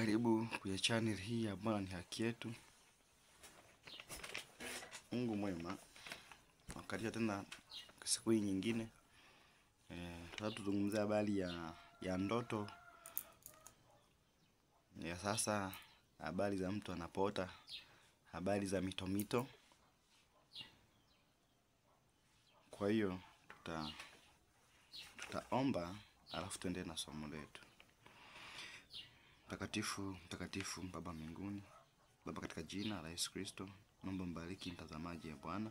Karibu kwenye channel hii ya Bwana ni Haki Yetu. Mungu mwema. Nakaribisha tena siku hii nyingine. Tutazungumzia habari ya ndoto. Ya sasa habari za mtu anapoota, habari za mito. Kwa hiyo tutaomba alafu tuendelee na somo letu. Mtakatifu Baba mbinguni, Baba katika jina la Yesu Kristo, naomba mbariki mtazamaji ya Bwana.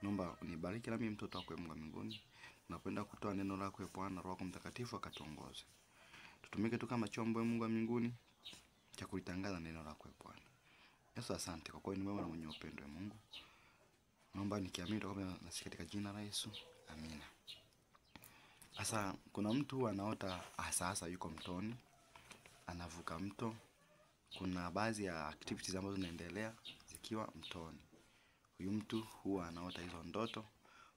Naomba unibariki nami mtoto wako Mungu mbinguni. Napenda kutoa neno lako ya Bwana, Roho Mtakatifu akatuongoze. Tutumike tu kama chombo Mungu wa mbinguni cha kulitangaza neno lako ya Bwana. Yesu asante kwa kuwa ni wewe na mwenye upendo wa Mungu. Naomba nikiamini kwamba nasi katika jina la Yesu. Amina. Sasa kuna mtu anaota hasa yuko mtoni, anavuka mto. Kuna baadhi ya activities ambazo zinaendelea zikiwa mtoni. Huyu mtu huwa anaota hizo ndoto.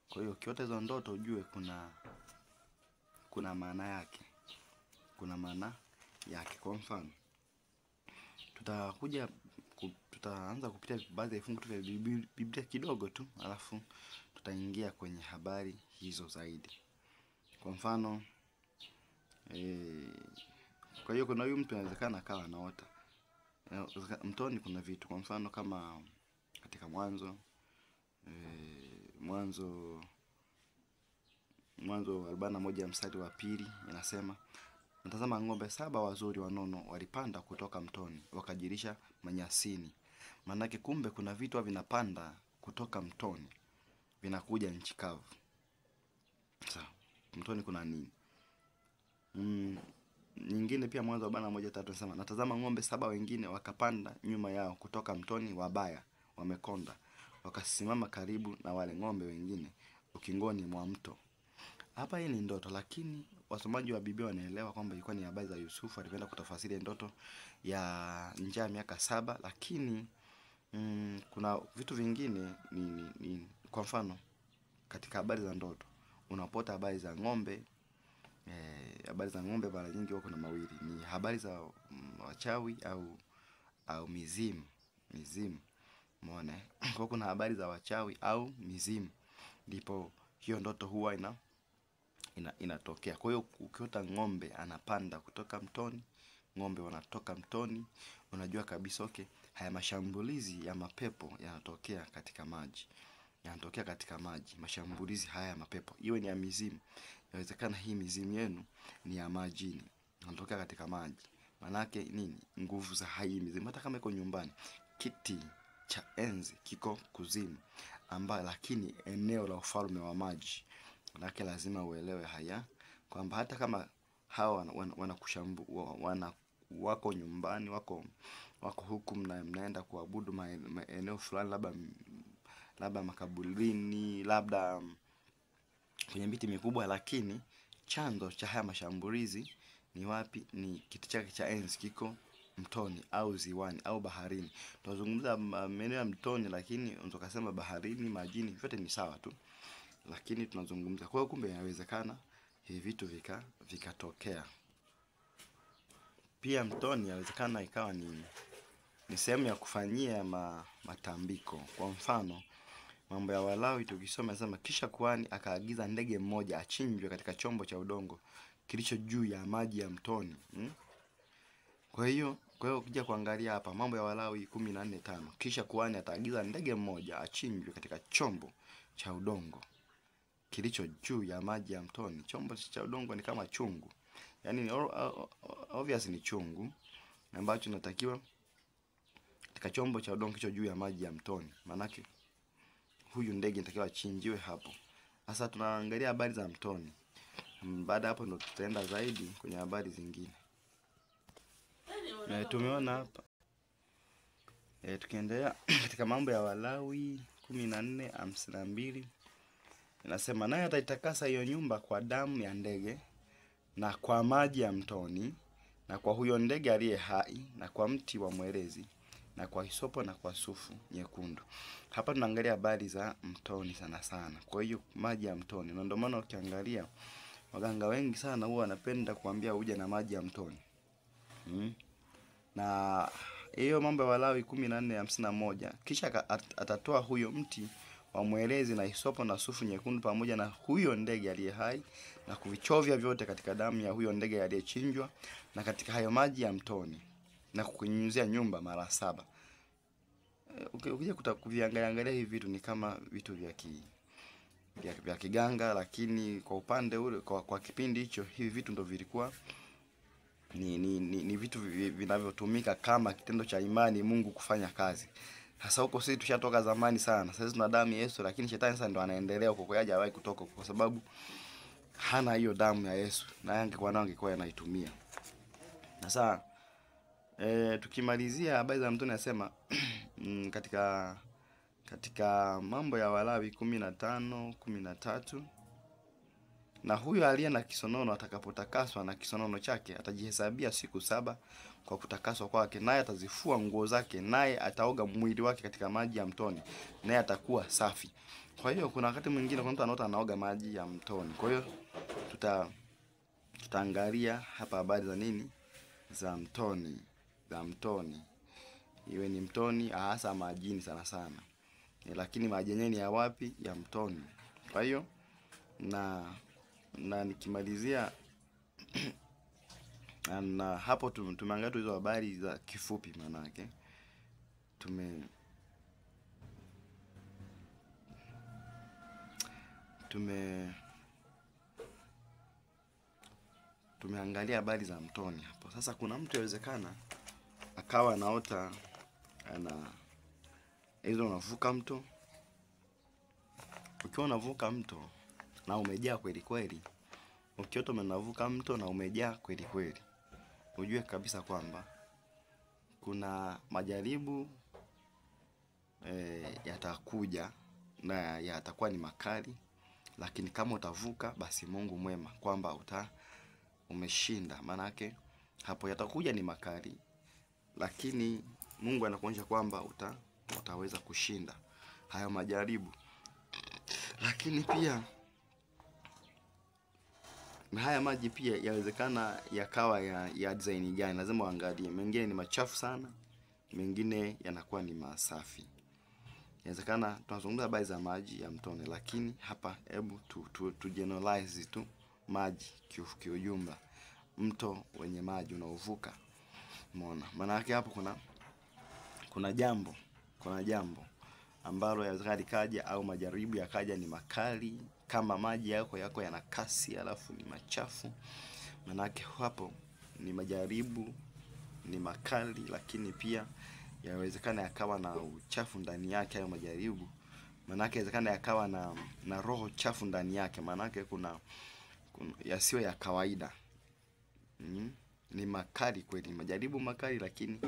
Kwa hiyo ukiota hizo ndoto ujue kuna maana yake. Kwa mfano, tutaanza kupitia baadhi ya fungu vya Biblia kidogo tu, alafu tutaingia kwenye habari hizo zaidi. Kwa mfano, kwa hiyo kuna huyu mtu anawezekana akawa anaota mtoni kuna vitu. Kwa mfano kama katika Mwanzo 41 mstari wa 2 inasema, natazama ng'ombe 7 wazuri wanono walipanda kutoka mtoni wakajirisha manyasini. Manake kumbe kuna vitu vinapanda kutoka mtoni vinakuja nchi kavu. Sawa, mtoni kuna nini? Nyingine pia Mwanzo 41:3 inasema, natazama ng'ombe 7 wengine wakapanda nyuma yao kutoka mtoni, wabaya wamekonda, wakasimama karibu na wale ng'ombe wengine ukingoni mwa mto. Hapa hii ni ndoto, lakini wasomaji wa Biblia wanaelewa kwamba ilikuwa ni habari za Yusufu. Alipenda kutafasiri ndoto ya njaa miaka 7, lakini kuna vitu vingine ni kwa mfano katika habari za ndoto unapota habari za ng'ombe. Habari za ng'ombe mara nyingi wako na mawili, ni habari za wachawi au mizimu. Umeona? Kwa kuna habari za wachawi au mizimu, ndipo hiyo ndoto huwa inatokea. Kwa hiyo ukiota ng'ombe anapanda kutoka mtoni, ng'ombe wanatoka mtoni, unajua kabisa haya mashambulizi ya mapepo yanatokea katika maji. Mashambulizi haya ya mapepo iwe ni ya mizimu. Inawezekana hii mizimu yenu ni ya majini, yanatokea katika maji. Manake nini? Nguvu za hai mizimu. Hata kama iko nyumbani, kiti cha enzi kiko kuzimu, lakini eneo la ufalme wa maji. Manake lazima uelewe haya kwamba hata kama hawa wako nyumbani, wako huku mnaenda kuabudu maeneo fulani, labda makaburini, labda kwenye miti mikubwa, lakini chanzo cha haya mashambulizi ni wapi? Ni kiti chake cha enzi kiko mtoni au ziwani au baharini. Tunazungumza maeneo ya mtoni, lakini unaweza kusema baharini, majini, vyote ni sawa tu, lakini tunazungumza. Kwa hiyo kumbe inawezekana hivi vitu vikatokea. Pia mtoni inawezekana ikawa ni sehemu ya kufanyia matambiko. Kwa mfano Mambo ya Walawi tukisoma inasema, kisha kuhani akaagiza ndege mmoja achinjwe katika chombo cha udongo kilicho juu ya maji ya mtoni. Kwa hiyo ukija kuangalia hapa Mambo ya Walawi 14:5, kisha kuhani ataagiza ndege mmoja achinjwe katika chombo cha udongo kilicho juu ya maji ya mtoni. Chombo cha udongo ni kama chungu. Yaani obvious ni chungu ambacho natakiwa katika chombo cha udongo kilicho juu ya maji ya mtoni. Manake huyu ndege inatakiwa achinjiwe hapo. Sasa tunaangalia habari za mtoni. Baada hapo ndo tutaenda zaidi kwenye habari zingine. Tumeona hapa tukiendelea katika Mambo ya Walawi 14:52 inasema, naye ataitakasa hiyo nyumba kwa damu ya ndege na kwa maji ya mtoni na kwa huyo ndege aliye hai na kwa mti wa mwerezi na kwa hisopo na kwa sufu nyekundu. Hapa tunaangalia habari za mtoni sana. Kwa hiyo maji ya mtoni, na ndio maana ukiangalia waganga wengi sana huwa wanapenda kuambia uje na maji ya mtoni. Na hiyo Mambo ya Walawi 14:51, kisha atatoa huyo mti wa mwelezi na hisopo na sufu nyekundu pamoja na huyo ndege aliye hai na kuvichovya vyote katika damu ya huyo ndege aliyechinjwa na katika hayo maji ya mtoni na kukunyunyizia nyumba mara 7. Ukija kuviangalia hivi vitu ni kama vitu vya kiganga, lakini kwa upande ule kwa kipindi hicho hivi vitu ndo vilikuwa ni vitu vinavyotumika kama kitendo cha imani Mungu kufanya kazi. Sasa huko sisi tushatoka zamani sana. Sasa tuna damu ya Yesu, lakini shetani sasa ndo anaendelea huko, hajawahi kutoka kwa sababu hana hiyo damu ya Yesu. Na angekuwa nayo angekuwa anaitumia. Sasa tukimalizia habari za mtoni nasema katika Mambo ya Walawi 15:13, na huyo aliye na kisonono atakapotakaswa na kisonono chake atajihesabia siku 7 kwa kutakaswa kwake, naye atazifua nguo zake, naye ataoga mwili wake katika maji ya mtoni, naye atakuwa safi. Kwa hiyo kuna wakati mwingine kuna mtu anaota anaoga maji ya mtoni. Kwa hiyo tutaangalia hapa habari za nini, za mtoni. Iwe ni mtoni hasa majini sana sana. Lakini maji yenyewe ni ya wapi? Ya mtoni. Kwa hiyo na nikimalizia na hapo tumeangalia hizo habari za kifupi, maana yake tumeangalia habari za mtoni hapo. Sasa kuna mtu yawezekana akawa anaota hizo unavuka mto. Ukiwa unavuka mto na umejaa kweli kweli, ukiota unavuka mto na umejaa kweli kweli, ujue kabisa kwamba kuna majaribu yatakuja na yatakuwa ni makali, lakini kama utavuka basi Mungu mwema kwamba umeshinda. Maana yake hapo yatakuja ni makali, lakini Mungu anakuonyesha kwamba utaweza kushinda hayo majaribu. Lakini pia na haya maji pia yawezekana yakawa ya design gani, lazima uangalie. Mengine ni machafu sana, mengine yanakuwa ni masafi. Inawezekana tunazungumza habari za maji ya mtoni, lakini hapa hebu tu generalize tu maji kiujumla. Mto wenye maji unaovuka. Umeona? Maana yake hapo kuna jambo ambalo yawezekana likaja au majaribu yakaja ni makali, kama maji yako yana kasi alafu ni machafu. Maana yake hapo ni majaribu ni makali, lakini pia yawezekana yakawa na uchafu ndani yake hayo majaribu. Maana yake yawezekana yakawa na roho chafu ndani yake. Maana yake kuna yasiwe ya kawaida. Ni makali kweli, majaribu makali, lakini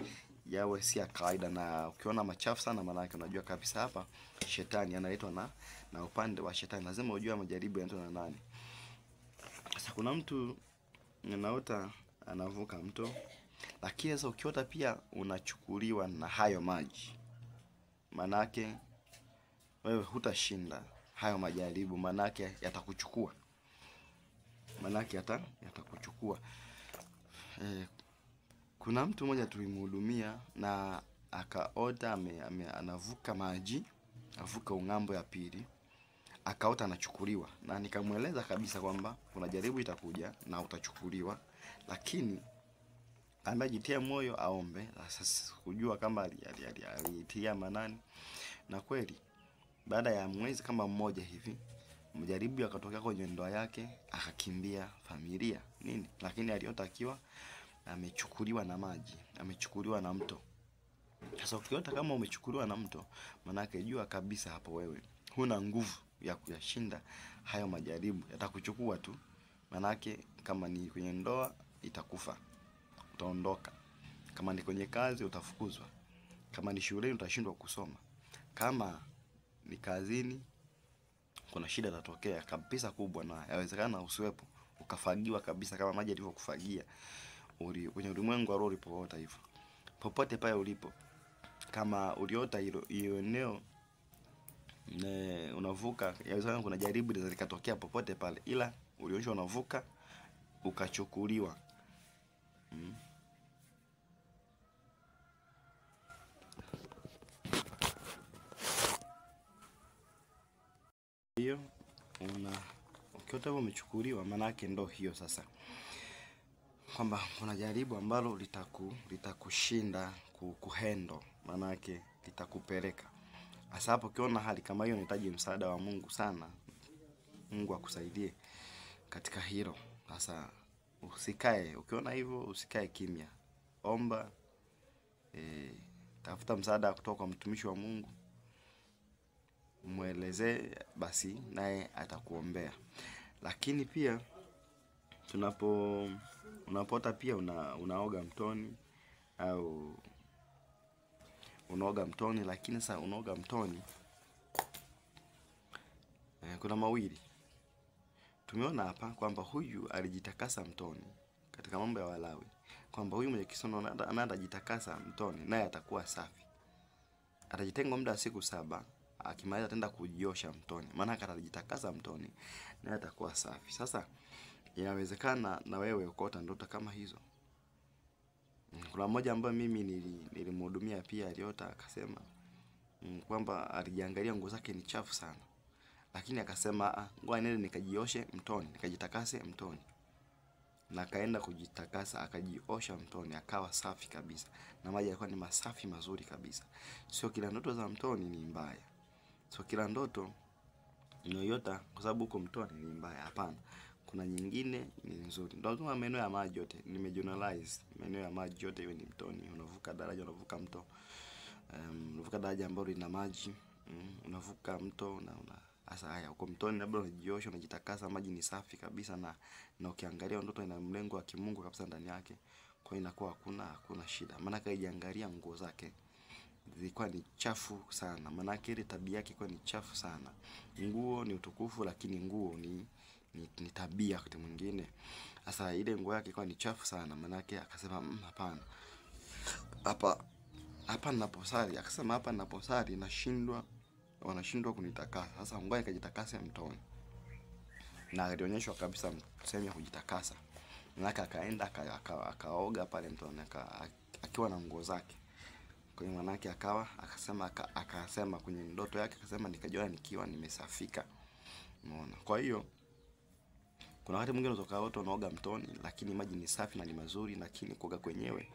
yawe si ya kawaida. Na ukiona machafu sana, maana yake unajua kabisa hapa shetani analetwa na upande wa shetani. Lazima ujue majaribu yanaletwa na nani. Sasa kuna mtu anaota anavuka mto, lakini sasa ukiota pia unachukuliwa na hayo maji, maana yake wewe hutashinda hayo majaribu. Maana yake yatakuchukua. Kuna mtu mmoja tulimhudumia na akaota anavuka maji, avuka ng'ambo ya pili, akaota anachukuliwa, na nikamueleza kabisa kwamba kuna jaribu itakuja na utachukuliwa, lakini ambaye jitia moyo aombe. Sasa kujua kama alitia manani, na kweli baada ya mwezi kama mmoja hivi mjaribu yakatokea kwenye ndoa yake, akakimbia familia nini, lakini aliyotakiwa amechukuliwa na maji, amechukuliwa na mto. Sasa ukiota kama umechukuliwa na mto, maana yake jua kabisa hapo wewe huna nguvu ya kuyashinda hayo majaribu, yatakuchukua tu. Maana yake kama ni kwenye ndoa itakufa, utaondoka. Kama ni kwenye kazi utafukuzwa. Kama ni shuleni utashindwa kusoma. Kama ni kazini kuna shida itatokea kabisa kubwa, na yawezekana usiwepo, ukafagiwa kabisa kama maji yalivyokufagia kwenye ulimwengu wa roho ulipoota hivyo. Popote pale ulipo, kama uliota hiyo eneo unavuka, yawezekana kuna jaribu likatokea popote pale, ila ulionyesha unavuka ukachukuliwa. ukiota hivyo umechukuliwa, maana yake ndo hiyo sasa, kwamba kuna jaribu ambalo litakushinda kuhendo, maana yake litakupeleka. Hasa hapo ukiona hali kama hiyo, unahitaji msaada wa Mungu sana. Mungu akusaidie katika hilo. Sasa usikae, ukiona hivyo usikae kimya. Omba, tafuta msaada kutoka kwa mtumishi wa Mungu. Muelezee basi naye atakuombea. Lakini pia unapota pia unaoga mtoni au unaoga mtoni, lakini sasa unaoga mtoni kuna mawili. Tumeona hapa kwamba huyu alijitakasa mtoni katika Mambo ya Walawi, kwamba huyu mwenye kisono anajitakasa mtoni naye atakuwa safi. Atajitenga muda wa siku 7, akimaliza ataenda kujiosha mtoni, maana atajitakasa mtoni naye atakuwa safi. Sasa inawezekana na wewe ukaota ndoto kama hizo. Kuna mmoja ambaye mimi nilimhudumia pia, aliota akasema kwamba alijiangalia nguo zake ni chafu sana, lakini akasema ngoja niende nikajioshe mtoni, nikajitakase mtoni. Na kaenda kujitakasa, akajiosha mtoni, akawa safi kabisa, na maji yalikuwa ni masafi mazuri kabisa. Sio kila ndoto za mtoni ni mbaya, sio kila ndoto unayoyota kwa sababu uko mtoni ni mbaya, hapana. Kuna nyingine ni nzuri. Ndio kama maeneo ya maji yote nimejournalize, maeneo ya maji yote iwe ni mtoni, unavuka daraja, unavuka mto, unavuka daraja ambalo lina maji, unavuka mto na sasa haya uko mtoni, labda unajiosha, unajitakasa, maji ni safi kabisa, na ukiangalia ndoto ina mlengo wa kimungu kabisa ndani yake. Kwa hiyo inakuwa hakuna shida. Maana kaijiangalia nguo zake zilikuwa ni chafu sana, maana ile tabia yake ilikuwa ni chafu sana. Nguo ni utukufu, lakini nguo ni tabia wakati mwingine. Sasa ile nguo yake ilikuwa ni chafu sana, maana yake akasema hapana. Hapa ninaposali, akasema hapa ninaposali wanashindwa kunitakasa. Sasa ngoja nikajitakase mtoni. Na alionyeshwa kabisa sehemu ya kujitakasa. Maana akaenda akaoga pale mtoni akiwa na nguo zake. Kwa hiyo manake akasema kwenye ndoto yake, akasema nikajiona nikiwa nimesafika. Unaona? Kwa hiyo kuna wakati mwingine unaweza kuota unaoga mtoni, lakini maji ni safi na ni mazuri, lakini kuoga kwenyewe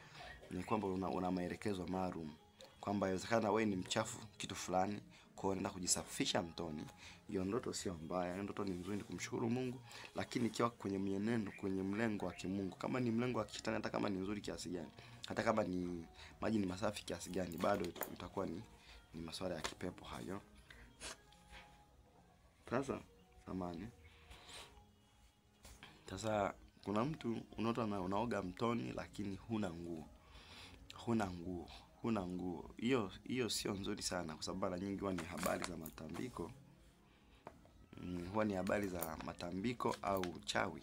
ni kwamba una maelekezo maalum, kwamba inawezekana wewe ni mchafu kitu fulani, kwa hiyo unaenda kujisafisha mtoni. Hiyo ndoto sio mbaya, hiyo ndoto ni nzuri, ni kumshukuru Mungu, lakini ikiwa kwenye mienendo, kwenye mlengo wa kimungu. Kama ni mlengo wa kishetani, hata kama ni nzuri kiasi gani, hata kama ni maji ni masafi kiasi gani, bado itakuwa ni masuala ya kipepo hayo. Sasa sasa kuna mtu unaota unaoga mtoni lakini huna nguo. Hiyo sio nzuri sana, kwa sababu mara nyingi huwa ni habari za matambiko. Huwa ni habari za matambiko au uchawi.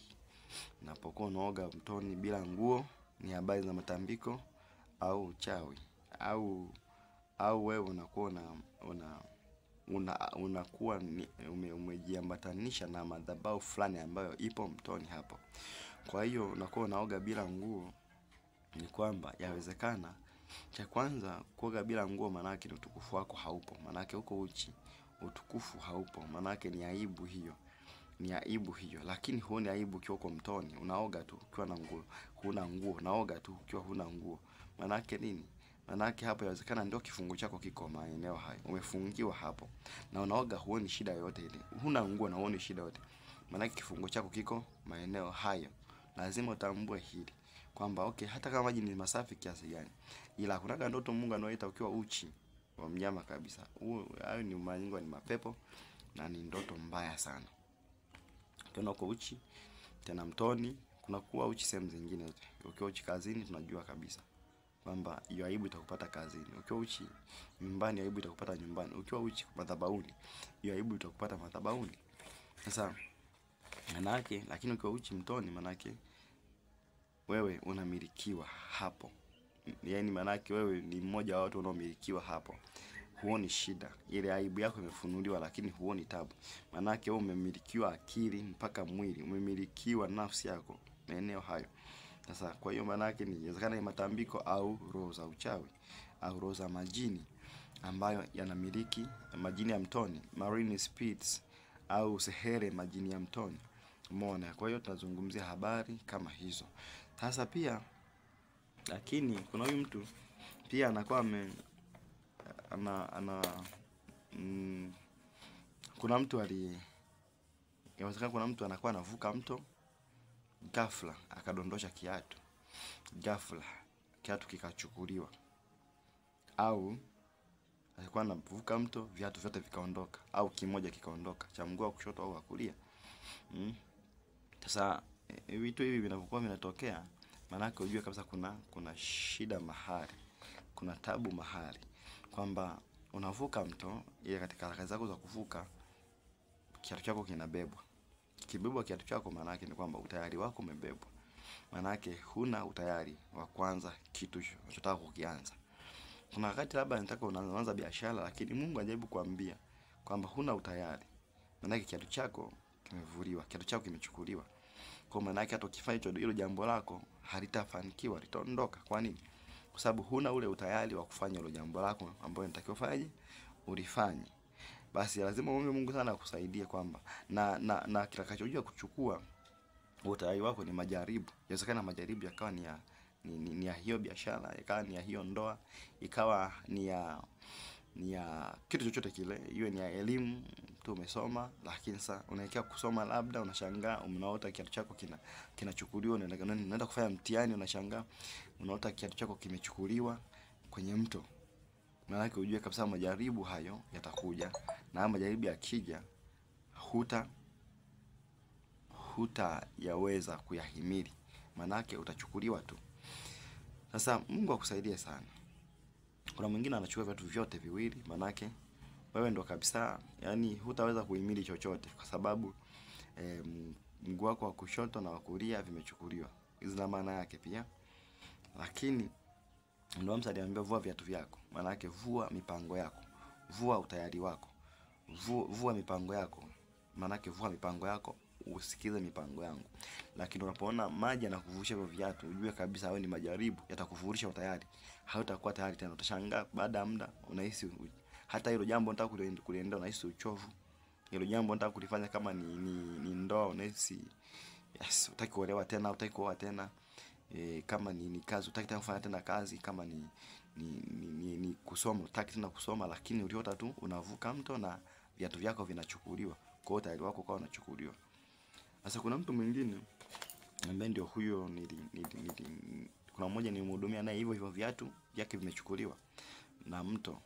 Unapokuwa unaoga mtoni bila nguo, ni habari za matambiko au uchawi. Au wewe unakuwa umejiambatanisha na madhabahu fulani ambayo ipo mtoni hapo. Kwa hiyo unakuwa unaoga bila nguo, ni kwamba yawezekana, cha kwanza kuoga bila nguo maana yake ni utukufu wako haupo, maana yake uko uchi, utukufu haupo, maana yake ni aibu hiyo. Lakini huoni aibu ukiwa uko mtoni, unaoga tu ukiwa na nguo, huna nguo, unaoga tu ukiwa huna nguo. Maana yake nini? Maana yake hapo yawezekana ndio kifungo chako kiko maeneo hayo, umefungiwa hapo, na unaoga huoni shida yoyote ile, huna nguo na huoni shida yoyote, maana yake kifungo chako kiko maeneo hayo. Lazima utambue hili kwamba okay, hata kama maji ni masafi kiasi gani, ila kuna ndoto Mungu anaoita ukiwa uchi wa mnyama kabisa. Hayo ni manyingo, ni mapepo na ni ndoto mbaya sana. Tena uko uchi, tena mtoni, kuna kuwa uchi sehemu zingine zote. Ukiwa uchi kazini tunajua kabisa kwamba hiyo aibu itakupata kazini. Ukiwa uchi nyumbani, aibu itakupata nyumbani. Ukiwa uchi madhabahuni, hiyo aibu itakupata madhabahuni. Sasa manake, lakini ukiwa uchi mtoni, manake wewe unamilikiwa hapo. Yaani manake wewe ni mmoja wa watu wanaomilikiwa hapo. Huoni shida. Ile aibu yako imefunuliwa, lakini huoni tabu. Manake wewe umemilikiwa akili mpaka mwili, umemilikiwa nafsi yako maeneo hayo. Sasa kwa hiyo manake ni inawezekana ni matambiko au roho za uchawi au roho za majini ambayo yanamiliki, majini ya mtoni, marine spirits au sehere majini ya mtoni. Umeona? Kwa hiyo tunazungumzia habari kama hizo. Sasa pia lakini kuna huyu mtu pia anakuwa kuna mtu inawezekana kuna mtu anakuwa anavuka mto, ghafla akadondosha kiatu, ghafla kiatu kikachukuliwa, au alikuwa anavuka mto viatu vyote vikaondoka, au kimoja kikaondoka cha mguu wa kushoto au wa kulia. Sasa vitu hivi vinapokuwa vinatokea, maana yake ujue kabisa kuna shida mahali, kuna tabu mahali, kwamba unavuka mto, ile katika harakati zako za kuvuka kiatu chako kinabebwa. Kibebwa kiatu chako, maana yake ni kwamba utayari wako umebebwa. Maana yake huna utayari wa kuanza kitu unachotaka kukianza. Kuna wakati labda unataka unaanza biashara, lakini Mungu anajaribu kuambia kwamba huna utayari. Maana yake kiatu chako kimevuliwa, kiatu chako kimechukuliwa. Kwa maana yake hata ukifanya hilo jambo lako halitafanikiwa, litaondoka. Kwa nini? Kwa sababu huna ule utayari wa kufanya hilo jambo lako ambalo unatakiwa ufanye, ulifanye. Basi lazima uombe Mungu sana akusaidie kwamba na kitakachojua kuchukua utayari wako ni majaribu. Inawezekana majaribu yakawa ni ya hiyo biashara, ikawa ni ya hiyo ndoa, ikawa ni ya kitu chochote kile, iwe ni ya elimu, mtu umesoma lakini sasa unaelekea kusoma, labda unashangaa unaota kiatu chako kinachukuliwa, unaenda kufanya mtihani, unashangaa unaota kiatu chako kimechukuliwa kwenye mto. Maana yake ujue kabisa majaribu hayo yatakuja, na majaribu yakija hutayaweza kuyahimili, maana yake utachukuliwa tu. Sasa Mungu akusaidie sana. Kuna mwingine anachukua viatu vyote viwili, maana yake wewe ndo kabisa, yani hutaweza kuhimili chochote kwa sababu mguu wako wa kushoto na wa kulia vimechukuliwa. Hizo maana yake pia. Lakini ndio Musa aliambia vua viatu vyako, maana yake vua mipango yako, vua utayari wako, vua mipango yako, maana yake vua mipango yako, usikize mipango yangu. Lakini unapoona maji yanakuvusha hivyo viatu, ujue kabisa wewe ni majaribu yatakuvurisha utayari, hautakuwa tayari tena. Utashangaa baada ya muda unahisi hata hilo jambo unataka kuliendea unahisi uchovu. Hilo jambo unataka kulifanya kama ni ndoa, unahisi yes, utaki kuolewa tena, utaki kuoa tena. Kama ni kazi utaki tena kufanya tena kazi, kama ni kusoma utaki tena kusoma, lakini uliota tu unavuka mto na viatu vyako vinachukuliwa, kwa hiyo tayari wako kwa unachukuliwa. Sasa kuna mtu mwingine ambaye ndio huyo kuna mmoja nimhudumia naye hivyo viatu vyake vimechukuliwa na mto,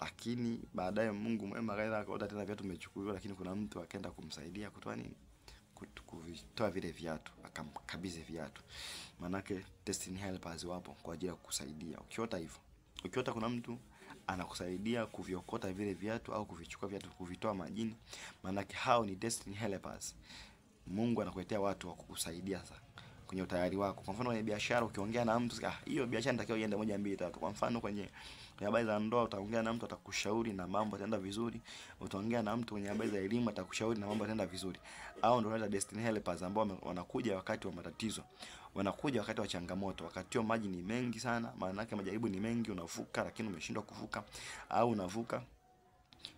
lakini baadaye Mungu mwema akaota tena viatu vimechukuliwa, lakini kuna mtu akaenda kumsaidia kutoa nini, kuvitoa vile viatu, akamkabidhi viatu. Manake destiny helpers wapo kwa ajili ya kukusaidia. Ukiota hivyo, ukiota kuna mtu anakusaidia kuviokota vile viatu au kuvichukua viatu kuvitoa majini, manake hao ni destiny helpers. Mungu anakuletea watu wa kukusaidia sasa kwenye utayari wako. Kwa mfano kwenye biashara, ukiongea na mtu, hiyo biashara inatakiwa iende 1 2 3. Kwa mfano kwenye habari za ndoa, utaongea na mtu atakushauri na mambo yataenda vizuri. Utaongea na mtu kwenye habari za elimu, atakushauri na mambo yataenda vizuri. Hao ndio wanaitwa destiny helpers, ambao wanakuja wakati wa matatizo, wanakuja wakati wa changamoto, wakati wa maji ni mengi sana, maana yake majaribu ni mengi, unavuka lakini umeshindwa kuvuka, au unavuka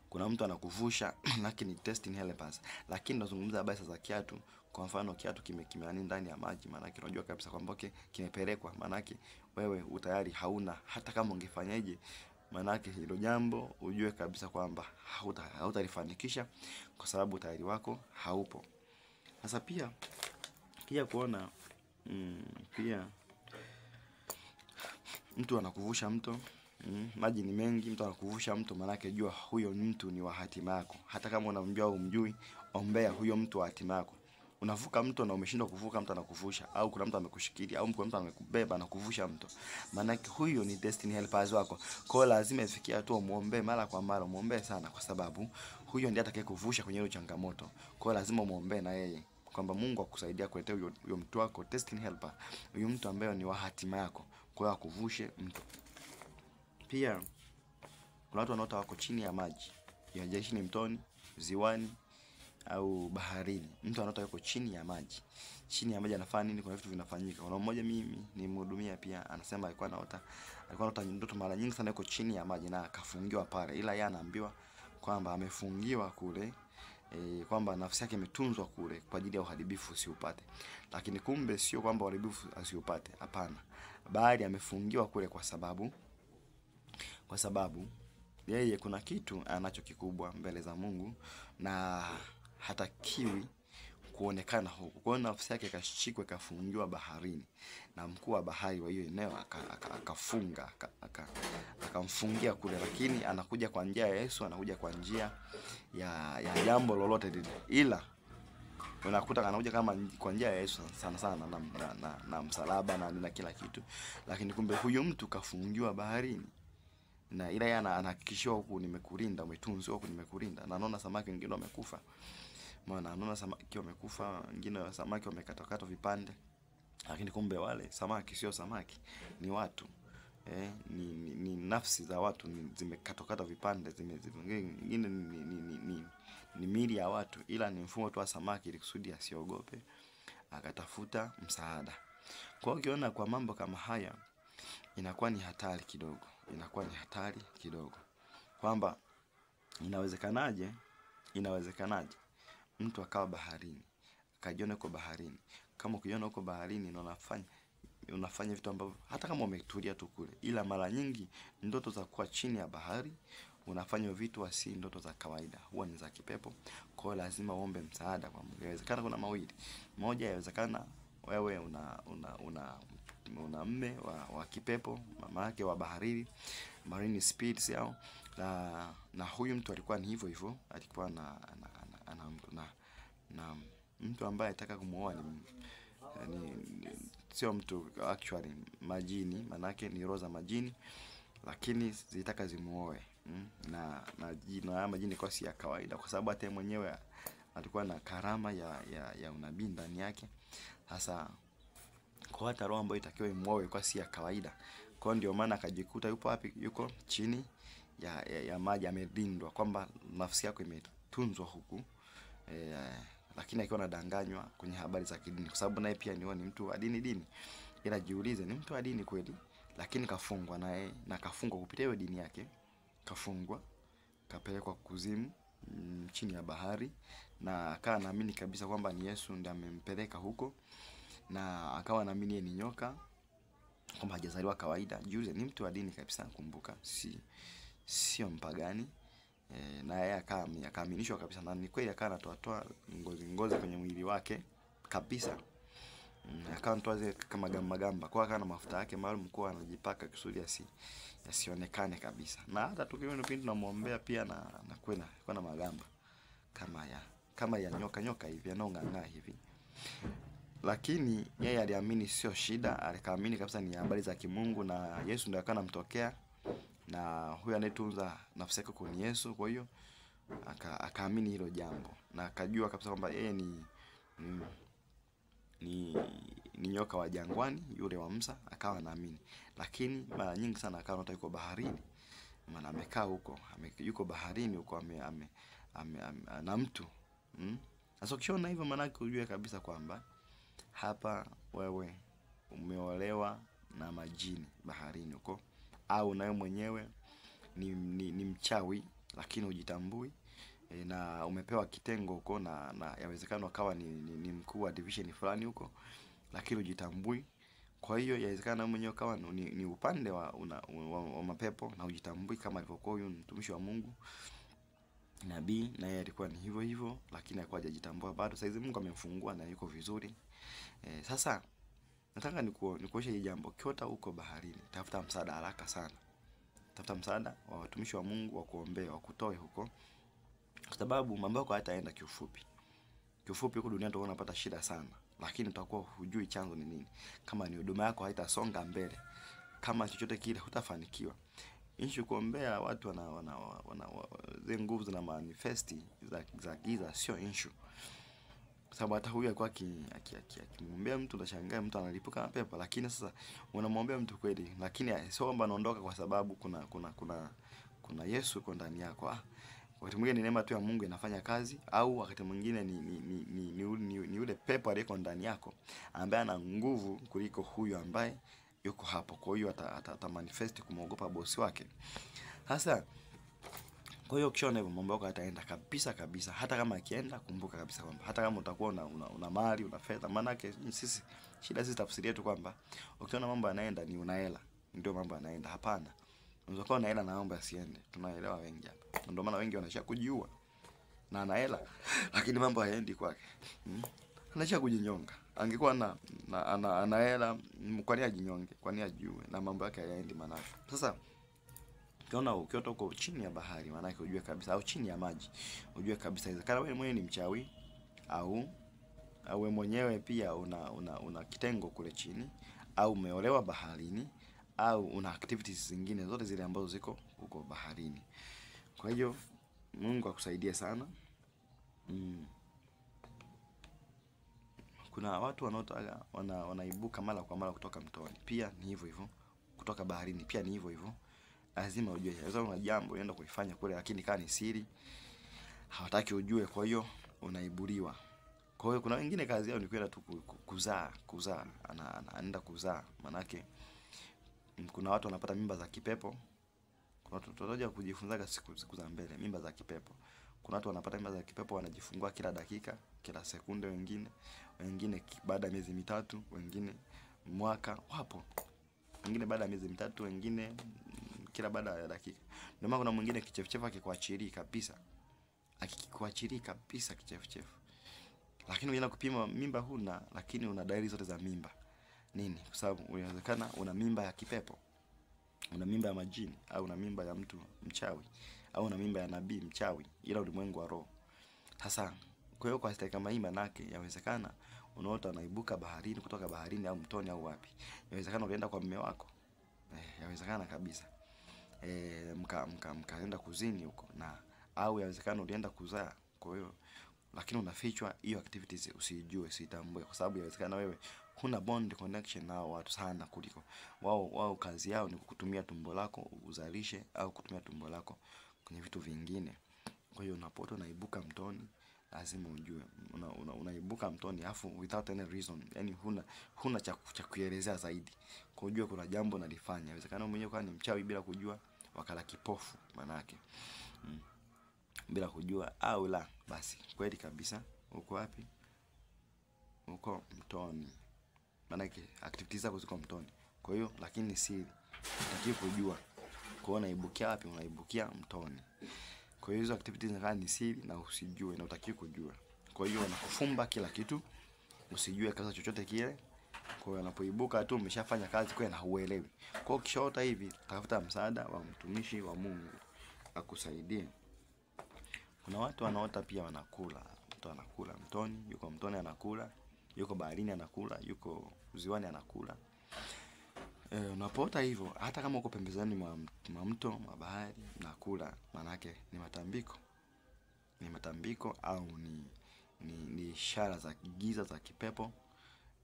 kuna mtu anakuvusha lakini destiny helpers. Lakini tunazungumza habari za kiatu. Kwa mfano kiatu kimeani ndani ya maji, maana yake unajua kabisa kwamba kimepelekwa, maana yake wewe utayari hauna, hata kama ungefanyaje, maana yake hilo jambo ujue kabisa kwamba hautalifanikisha kwa sababu utayari wako haupo. Sasa pia kuona pia mtu anakuvusha mto, maji ni mengi, mtu anakuvusha mto, maana yake jua huyo mtu ni wa hatima yako. Hata kama unamjua au umjui, ombea huyo mtu wa hatima yako. Unavuka mto na umeshindwa kuvuka, mtu anakuvusha, au kuna mtu amekushikilia, au kuna mtu amekubeba na kuvusha mto, maana yake huyo ni destiny helpers wako. Kwa hiyo lazima ifikie hatua muombe mara kwa mara, muombe sana, kwa sababu huyo ndiye atakayekuvusha kwenye hiyo changamoto. Kwa hiyo lazima muombe na yeye kwamba Mungu akusaidia kuletea huyo mtu wako destiny helper, huyo mtu ambaye ni wa hatima yako, kwa hiyo akuvushe mto. Pia kuna watu wanaota wako chini ya maji, yajaishi ni mtoni, ziwani au baharini. Mtu anaota yuko chini ya maji. Chini ya maji anafanya nini? Kuna vitu vinafanyika. Kuna mmoja mimi nimhudumia pia, anasema alikuwa anaota ndoto mara nyingi sana yuko chini ya maji na akafungiwa pale. Ila yeye anaambiwa kwamba amefungiwa kule kwamba nafsi yake imetunzwa kule kwa ajili ya uharibifu usiupate. Lakini kumbe sio kwamba uharibifu asiupate, hapana. Bali amefungiwa kule kwa sababu yeye kuna kitu anacho kikubwa mbele za Mungu na hatakiwi kuonekana huko. Kwa hiyo nafsi yake ikashikwa, ikafungiwa baharini, na mkuu wa bahari wa hiyo eneo akafunga, akamfungia kule. Lakini anakuja kwa njia ya Yesu, anakuja kwa njia ya jambo lolote lile, ila unakuta anakuja kama kwa njia ya Yesu sana sana na msalaba na kila kitu. Lakini kumbe huyu mtu kafungiwa baharini, na ila yeye anahakikishiwa huku nimekulinda, umetunzwa huku nimekulinda. Na anaona samaki wengine wamekufa. Maana anaona samaki wamekufa, wengine samaki wamekatwa vipande. Lakini kumbe wale samaki sio samaki, ni watu. Ni nafsi za watu zimekatwa vipande, zingine ni miili ya watu, ila ni mfumo tu wa samaki ili kusudi asiogope, akatafuta msaada. Kwa hiyo ukiona kwa mambo kama haya inakuwa ni hatari kidogo. Kwamba inawezekanaje mtu akawa baharini, akajiona uko baharini. Kama ukijiona uko baharini na unafanya vitu ambavyo hata kama umetulia tu kule, ila mara nyingi ndoto za kuwa chini ya bahari unafanya vitu si ndoto za kawaida, huwa ni za kipepo. Kwa hiyo lazima uombe msaada kwa Mungu. Inawezekana kuna mawili. Moja, inawezekana wewe una mme wa kipepo, mama yake wa baharini, marine spirits yao. Na huyu mtu alikuwa ni hivyo, alikuwa na mtu ambaye anataka kumuoa sio mtu actually, majini, manake ni roho za majini, lakini zitaka zimuoe. Na majini kwa si ya kawaida, kwa sababu hata mwenyewe alikuwa na karama ya unabii ndani yake. Sasa kwa hata roho ambayo itakiwa imuoe kwa si ya kawaida. Kwa ndio maana akajikuta yupo wapi? Yuko chini ya maji, amelindwa, kwamba nafsi yako imetunzwa huku. Lakini akiwa anadanganywa kwenye habari za kidini, kwa sababu naye pia ni mtu wa dini. Ila jiulize, ni mtu wa dini kweli, lakini kafungwa naye, na kafungwa kupitia hiyo dini yake. Kafungwa, kapelekwa kuzimu, chini ya bahari, na akawa anaamini kabisa kwamba ni Yesu ndiye amempeleka huko, na akawa anaamini yeye ni nyoka, kwamba hajazaliwa kawaida. Jiulize, ni mtu wa dini kabisa, kumbuka, sio mpagani. Na yeye akaaminishwa kabisa, na ni kweli akawa anatoa ngozi kwenye mwili wake kabisa. Akawa anatoa zile kama magamba, kwa akawa na mafuta yake maalum kwa anajipaka kusudi yasionekane kabisa. Na hata tukiona pindi tunamuombea pia na kwenda na magamba kama ya nyoka hivi, yanong'ang'aa hivi. Lakini yeye aliamini sio shida, alikaamini kabisa ni habari za kimungu, na Yesu ndiye akawa anamtokea, na huyu anayetunza nafsi yake kwa ni Yesu. Kwa hiyo akaamini hilo jambo, na akajua kabisa kwamba yeye ni nyoka wa jangwani yule wa Musa, akawa anaamini. Lakini mara nyingi sana akawa anataka yuko baharini, maana amekaa huko, yuko baharini huko, na mtu. Sasa ukiona hivyo, maana yake ujue kabisa kwamba hapa wewe umeolewa na majini baharini huko, au nawe mwenyewe ni mchawi lakini hujitambui, na umepewa kitengo huko, na yawezekana akawa ni mkuu wa division fulani huko, lakini hujitambui. Kwa hiyo yawezekana mwenyewe kawa ni upande wa mapepo na hujitambui, kama alivyokuwa huyu mtumishi wa Mungu nabii, na yeye alikuwa ni hivyo, lakini hakuwa hajajitambua bado. Sasa hizi Mungu amemfungua na yuko vizuri. Sasa nataka nikuoshe hili jambo. Kiota uko baharini, tafuta msaada haraka sana. Tafuta msaada wa watumishi wa Mungu wa kuombea, wa kutoe huko, kwa sababu mambo yako hayataenda kiufupi. Huko duniani utakuwa unapata shida sana, lakini utakuwa hujui chanzo ni nini. Kama ni huduma yako haitasonga mbele, kama chochote kile hutafanikiwa. Issue kuombea watu wana nguvu na manifesti za giza sio issue. Kwa sababu hata huyu alikuwa akimwombea mtu, unashangaa mtu analipuka na pepo. Lakini sasa unamwombea mtu kweli, lakini sio kwamba anaondoka kwa sababu kuna Yesu yuko ndani yako. Wakati mwingine ni neema tu ya Mungu inafanya kazi, au wakati mwingine ni yule pepo aliyeko ndani yako ambaye ana nguvu kuliko huyu ambaye yuko hapo. Kwa hiyo ata manifest kumwogopa bosi wake. Sasa Kwa hiyo ukiona hivyo mambo yako yataenda kabisa kabisa. Hata kama akienda, kumbuka kabisa kwamba hata kama utakuwa una mali, una fedha, maana yake sisi shida sisi tafsiri yetu kwamba ukiona mambo yanaenda ni una hela ndio mambo yanaenda. Hapana. Unaweza kuwa na hela na mambo yasiende. Tunaelewa wengi hapa. Ndio maana wengi wanashia kujiua. Na ana hela lakini mambo hayaendi kwake. Anashia kujinyonga. Angekuwa ana hela, kwa nini ajinyonge? Kwa nini ajiue? Na mambo yake hayaendi maana. Sasa ukiota uko chini ya bahari, maana yake ujue kabisa, au chini ya maji, ujue kabisa inawezekana wewe mwenyewe ni mchawi, au wewe mwenyewe pia una kitengo kule chini, au umeolewa baharini, au una activities zingine zote zile ambazo ziko huko baharini. Kwa hiyo Mungu akusaidie sana. Kuna watu wanaotaka wanaibuka mara kwa mara kutoka mtoni. Pia ni hivyo hivyo. Kutoka baharini pia ni hivyo hivyo. Lazima ujue. Unaweza una jambo unaenda kulifanya kule lakini kama ni siri hawataki ujue, kwa hiyo unaibuliwa. Kwa hiyo kuna wengine kazi yao ni kwenda tu kuzaa. Anaenda kuzaa. Manake kuna watu wanapata mimba za kipepo. Kuna watu tutakuja kujifunza siku za mbele mimba za kipepo. Kuna watu wanapata mimba za kipepo wanajifungua kila dakika, kila sekunde, wengine baada ya miezi mitatu, wengine mwaka, wapo. Wengine baada ya miezi mitatu, wengine kila baada ya dakika. Ndio maana kuna mwingine kichefuchefu akikuachili kabisa. Akikuachili kabisa kichefuchefu. Lakini unaenda kupima mimba huna, lakini una dalili zote za mimba. Nini? Kwa sababu inawezekana una mimba ya kipepo. Una mimba ya majini, au una mimba ya mtu mchawi, au una mimba ya nabii mchawi, ila ulimwengu wa roho. Sasa kwa hiyo kwa kama hii manake yawezekana unaota unaibuka baharini, kutoka baharini au mtoni au wapi. Yawezekana ulienda kwa mume wako. Yawezekana kabisa. Mkaenda kuzini huko, na au yawezekana ulienda kuzaa. Kwa hiyo lakini unafichwa hiyo activities usijue, usitambue, kwa sababu yawezekana wewe huna bond connection na watu sana kuliko wao kazi yao ni kukutumia tumbo lako uzalishe, au kutumia tumbo lako kwenye vitu vingine. Kwa hiyo unapoto unaibuka mtoni, lazima ujue unaibuka mtoni afu without any reason, yani huna cha kuelezea zaidi. Kwa ujue kuna jambo unalifanya. Inawezekana mwenyewe kwa ni mchawi bila kujua, wakala kipofu manake. Bila kujua au la, basi kweli kabisa uko wapi? Uko mtoni. Manake activities zako ziko mtoni. Kwa hiyo lakini siri unataka kujua. Kwa unaibukia wapi? Unaibukia mtoni. Kwa hiyo hizo activities zinakaa ni siri na usijue na utaki kujua. Kwa hiyo wanakufumba kila kitu, usijue kaza chochote kile. Kwa hiyo unapoibuka tu umeshafanya kazi kwa na huelewi. Kwa hiyo kishaota hivi, tafuta msaada wa mtumishi wa Mungu akusaidie. Kuna watu wanaota pia wanakula. Mtu anakula mtoni, yuko mtoni anakula, yuko baharini anakula, yuko ziwani anakula. Unapoota hivyo, hata kama uko pembezoni mwa mto, mwa bahari, nakula, manake ni matambiko. Ni matambiko au ni ishara za giza za kipepo.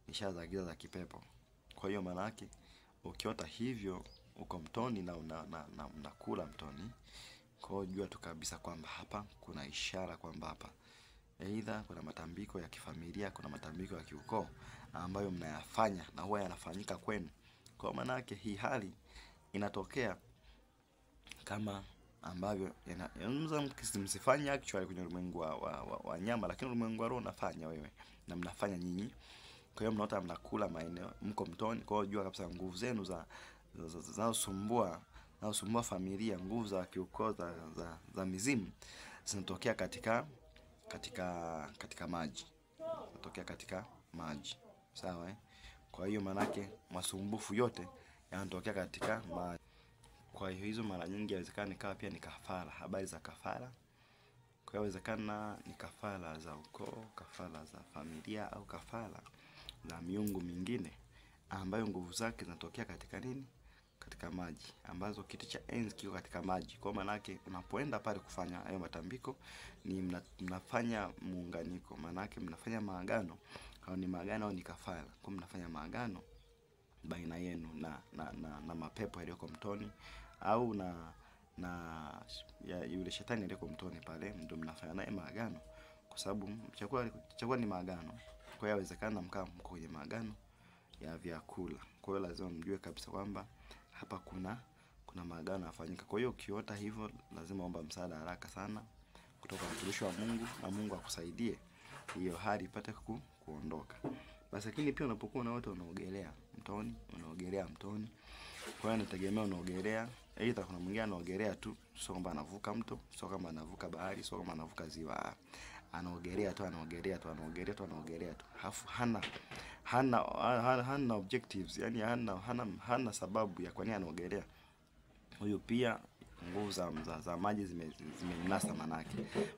Ishara za giza za kipepo. Kwa hiyo manake ukiota hivyo uko mtoni na unakula mtoni, kwa hiyo jua tu kabisa kwamba hapa kuna ishara kwamba hapa aidha kuna matambiko ya kifamilia, kuna matambiko ya kiukoo ambayo mnayafanya na huwa yanafanyika kwenu. Kwa maana yake hii hali inatokea kama ambavyo msifanye actually kwenye ulimwengu wa nyama, lakini ulimwengu wa roho unafanya wewe na mnafanya nyinyi. Kwa hiyo mnaota mnakula maeneo mko mtoni. Kwa hiyo jua kabisa nguvu zenu za sumbua familia, nguvu za kiukoo za mizimu zinatokea katika maji. Zinatokea katika maji. Sawa Kwa hiyo manake masumbufu yote yanatokea katika maji. Kwa hiyo hizo mara nyingi inawezekana ikawa pia ni kafara, habari za kafara. Kwa hiyo inawezekana ni kafara za ukoo, kafara za familia, au kafara za miungu mingine ambayo nguvu zake zinatokea katika nini? Katika maji, ambazo kiti cha enzi kiko katika maji. Kwa maana yake unapoenda pale kufanya hayo matambiko ni mnafanya muunganiko, maana yake mnafanya maagano, au ni maagano au ni kafara. Kwa mnafanya maagano baina yenu na mapepo yaliyoko mtoni, au na yule shetani aliyeko mtoni pale, ndio mnafanya naye maagano, kwa sababu chakula ni maagano. Kwa hiyo inawezekana mko kwenye maagano ya vyakula. Kwa hiyo lazima mjue kabisa kwamba hapa kuna kuna maagano yafanyika. Kwa hiyo ukiota hivyo lazima omba msaada haraka sana kutoka mtumishi wa Mungu, na Mungu akusaidie hiyo hali ipate kuondoka. Basi lakini pia unapokuwa na watu wanaogelea mtoni, kwa hiyo inategemea unaogelea, aidha kuna mwingine anaogelea tu, sio kwamba anavuka mto, sio kama anavuka bahari, sio kama anavuka ziwa. Anaogelea tu. Hafu hana objectives, yani hana sababu ya kwa nini anaogelea. Huyo pia nguvu za maji zimemnasa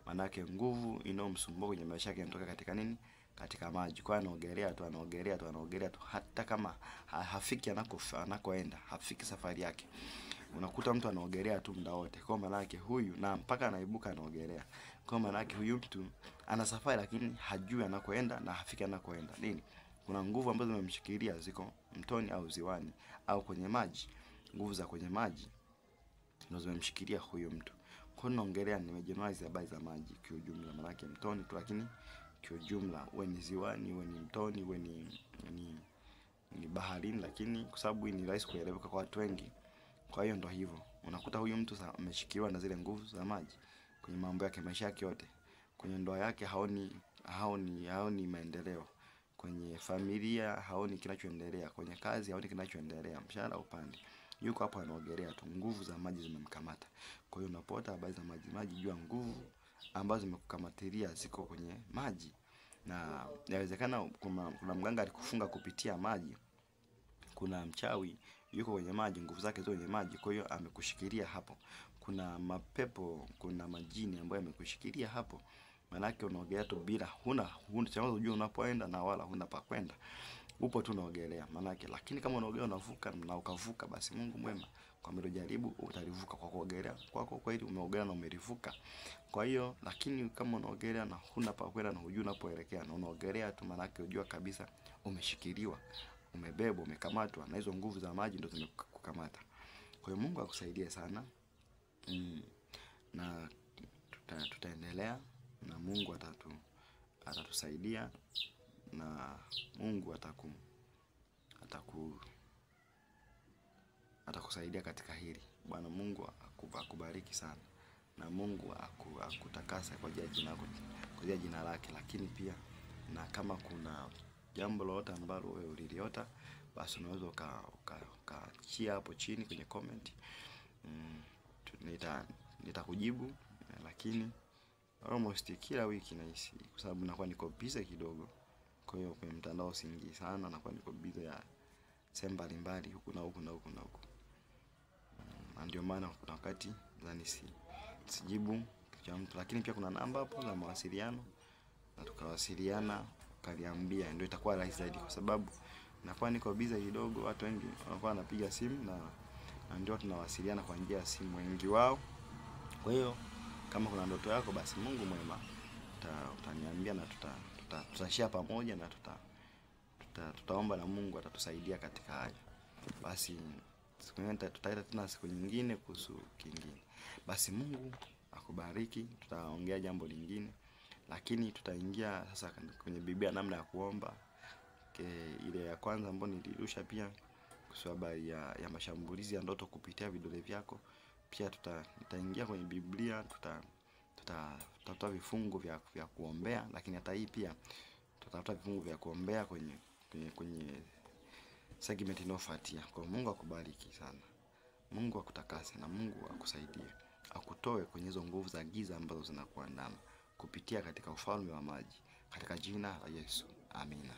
manake nguvu inayomsumbua kwenye maisha yake inatoka katika nini? Katika maji. Kwa anaogelea tu hata kama hafiki anakoenda, hafiki safari yake. Unakuta mtu anaogelea tu muda wote. Kwa maana yake huyu, na mpaka anaibuka anaogelea. Kwa maana yake huyu mtu ana safari lakini hajui anakoenda na hafiki anakoenda. Nini? Kuna nguvu ambazo zimemshikilia ziko mtoni au ziwani au kwenye maji. Nguvu za kwenye maji ndio zimemshikilia huyo mtu. Kwa nini naongelea, nimejeneralize habari za maji kwa ujumla, maana yake mtoni tu, lakini kwa ujumla uwe ni ziwani, uwe ni mtoni, uwe ni baharini, lakini kwa sababu hii ni rahisi kueleweka kwa watu wengi. Kwa hiyo ndio hivyo. Unakuta huyu mtu ameshikiliwa na zile nguvu za maji kwenye mambo yake, maisha yake yote. Kwenye ndoa yake haoni maendeleo. Kwenye familia haoni kinachoendelea, kwenye kazi haoni kinachoendelea, mshahara upande. Yuko hapo anaogelea tu, nguvu za maji zimemkamata. Kwa hiyo unapoota habari za maji, jua nguvu ambazo zimekukamatilia ziko kwenye maji. Na inawezekana kuna mganga alikufunga kupitia maji. Kuna mchawi yuko kwenye maji, nguvu zake ziko kwenye maji, kwa hiyo amekushikilia hapo. Kuna mapepo, kuna majini ambayo yamekushikilia hapo. Manake unaogelea tu bila huna chanzo unajua unapoenda na wala huna pa kwenda. Upo tu unaogelea manake. Lakini kama unaogelea unavuka na ukavuka, basi Mungu mwema, kwa mlojaribu utalivuka kwa kuogelea kwako kweli umeogelea na umelivuka. Kwa hiyo lakini kama unaogelea na huna pa kwenda na hujui unapoelekea na unaogelea tu, manake unajua kabisa umeshikiliwa, umebebwa, umekamatwa na hizo nguvu za maji ndio zimekukamata. Kwa hiyo Mungu akusaidie sana. Na tutaendelea, na Mungu atatusaidia, na Mungu atakusaidia katika hili. Bwana Mungu akubariki sana, na Mungu akutakasa kwa jina lake. Lakini pia na kama kuna jambo lolote ambalo wewe uliliota, basi unaweza ukaachia hapo chini kwenye comment. Nitakujibu, lakini almost kila wiki nahisi, kwa sababu nakuwa niko busy kidogo. Kwa hiyo kwenye mtandao siingii sana, nakuwa niko busy ya sehemu mbalimbali huku na huku. Ndio maana kuna wakati nadhani sijibu kwa mtu, lakini pia kuna namba hapo za mawasiliano, na tukawasiliana, ukaniambia, ndio itakuwa rahisi zaidi, kwa sababu nakuwa niko busy kidogo. Watu wengi wanakuwa wanapiga simu na ndio tunawasiliana kwa njia ya simu wengi wao. Kwa hiyo kama kuna ndoto yako, basi Mungu mwema utaniambia, na tutashare pamoja, na tutaomba na Mungu atatusaidia katika hayo. Basi siku nyingine tutaita tena siku nyingine kuhusu kingine. Basi Mungu akubariki, tutaongea jambo lingine, lakini tutaingia sasa kwenye Biblia, namna ya kuomba. Ile ya kwanza ambayo nilirusha pia kwa sababu ya mashambulizi ya ndoto kupitia vidole vyako. Pia tutaingia kwenye Biblia, tutatafuta vifungu vya kuombea, lakini hata hii pia tutatafuta vifungu vya kuombea kwenye segment inayofuatia. Kwa Mungu akubariki sana. Mungu akutakase, na Mungu akusaidie, akutoe kwenye hizo nguvu za giza ambazo zinakuandama kupitia katika ufalme wa maji, katika jina la Yesu. Amina.